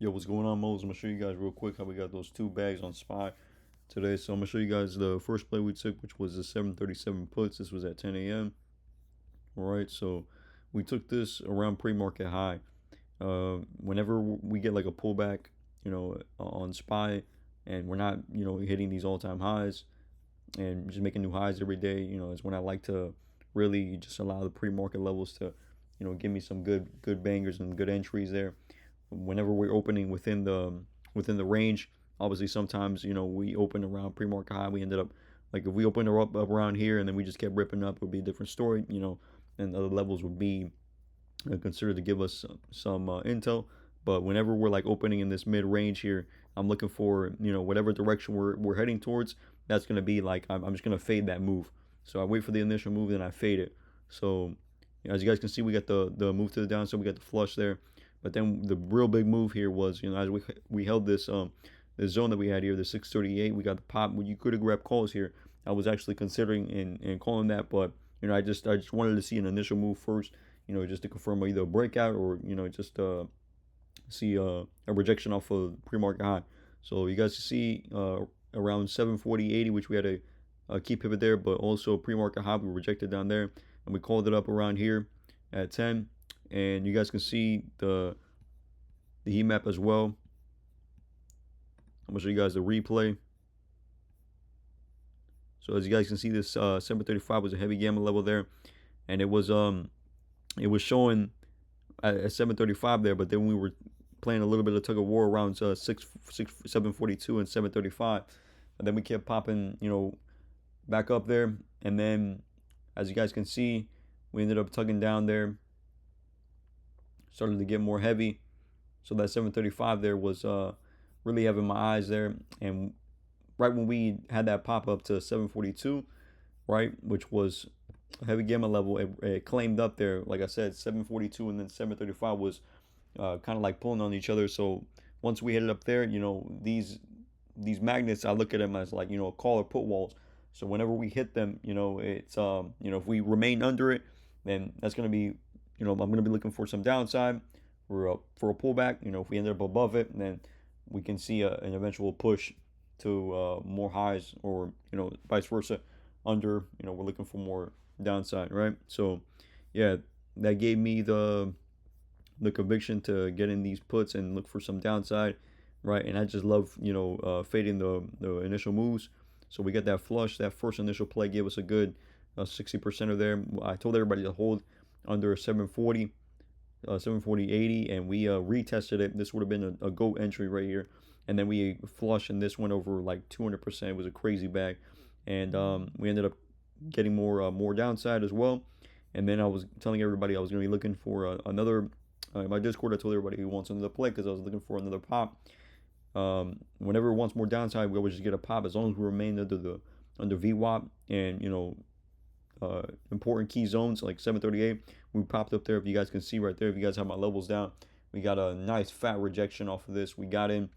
Yo, what's going on, Mose? I'm gonna show you guys real quick how we got those two bags on SPY today. So I'm gonna show you guys the first play we took, which was the 737 puts. This was at 10 a.m. All right, so we took this around pre-market high. Whenever we get like a pullback, on SPY, and we're not, hitting these all-time highs and just making new highs every day, is when I like to really just allow the pre-market levels to, give me some good bangers and good entries there. Whenever we're opening within the range, obviously sometimes we open around pre-market high. We ended up like if we opened up around here and then we just kept ripping up, it would be a different story, and other levels would be considered to give us some intel. But whenever we're like opening in this mid range here, I'm looking for whatever direction we're heading towards. That's gonna be like I'm just gonna fade that move. So I wait for the initial move, then I fade it. So as you guys can see, we got the move to the downside, we got the flush there. But then the real big move here was, as we held this zone that we had here, the 638, we got the pop. You could have grabbed calls here. I was actually considering in calling that, but I just wanted to see an initial move first, just to confirm either a breakout or just see a rejection off of pre-market high. So you guys see around 740.80, which we had a key pivot there, but also pre-market high we rejected down there, and we called it up around here at 10. And you guys can see the heat map as well. I'm gonna show you guys the replay. So as you guys can see, this 735 was a heavy gamma level there, and it was showing at 735 there, but then we were playing a little bit of tug of war around 742 and 735, and then we kept popping back up there, and then as you guys can see, we ended up tugging down there, started to get more heavy. So that 735 there was really having my eyes there, and right when we had that pop up to 742, right, which was a heavy gamma level, it claimed up there. Like I said, 742 and then 735 was kind of like pulling on each other. So once we hit it up there, these magnets, I look at them as like call or put walls. So whenever we hit them, it's if we remain under it, then that's gonna be I'm gonna be looking for some downside for a pullback. If we end up above it, then we can see an eventual push to more highs, or vice versa. Under, we're looking for more downside, right? So yeah, that gave me the conviction to get in these puts and look for some downside, right? And I just love fading the initial moves. So we got that flush. That first initial play gave us a good 60% of there. I told everybody to hold under 740. 740.80, and we retested it. This would have been a GOAT entry right here, and then we flushed, and this went over like 200%. It was a crazy bag, and we ended up getting more downside as well. And then I was telling everybody I was going to be looking for another. In my Discord, I told everybody who wants another play because I was looking for another pop. Whenever it wants more downside, we always just get a pop as long as we remain under VWAP and important key zones like 738. We popped up there. If you guys can see right there, if you guys have my levels down, we got a nice fat rejection off of this. We got in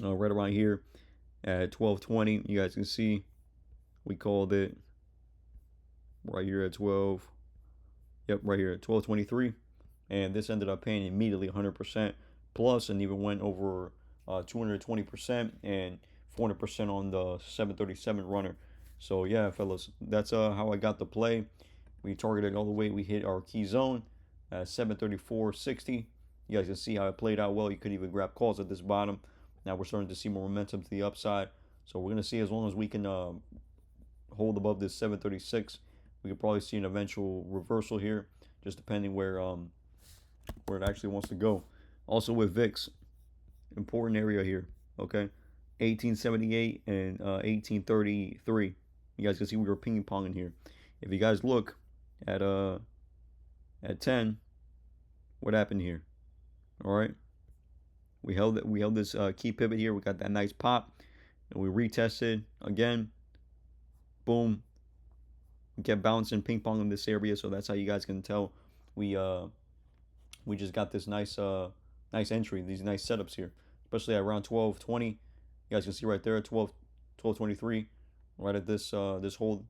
right around here at 1220. You guys can see we called it right here at 12. Yep, right here at 1223. And this ended up paying immediately 100% plus, and even went over 220% and 400% on the 737 runner. So yeah, fellas, that's how I got the play. We targeted all the way. We hit our key zone at 734.60. You guys can see how it played out well. You could even grab calls at this bottom. Now we're starting to see more momentum to the upside. So we're gonna see, as long as we can hold above this 736, we could probably see an eventual reversal here, just depending where it actually wants to go. Also with VIX, important area here. Okay, 1878 and 1833. You guys can see we were ping ponging here. If you guys look at 10, what happened here? All right, we held this key pivot here. We got that nice pop, and we retested again. Boom. We kept bouncing, ping pong in this area. So that's how you guys can tell we just got this nice entry, these nice setups here, especially at around 12:20. You guys can see right there at 12:23, right at this hold,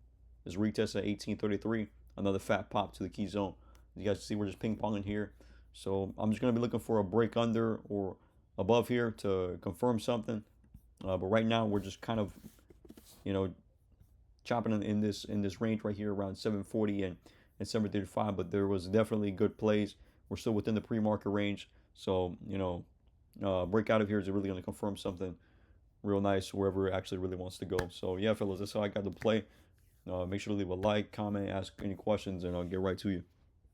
this retest at 1833, another fat pop to the key zone. You guys see we're just ping ponging here. So I'm just gonna be looking for a break under or above here to confirm something. But right now we're just kind of, you know, chopping in this range right here around 740 and 735. But there was definitely good plays. We're still within the pre-market range. So, you know, break out of here is really going to confirm something real nice wherever it actually really wants to go. So yeah, fellas, that's how I got to play. Make sure to leave a like, comment, ask any questions, and I'll get right to you.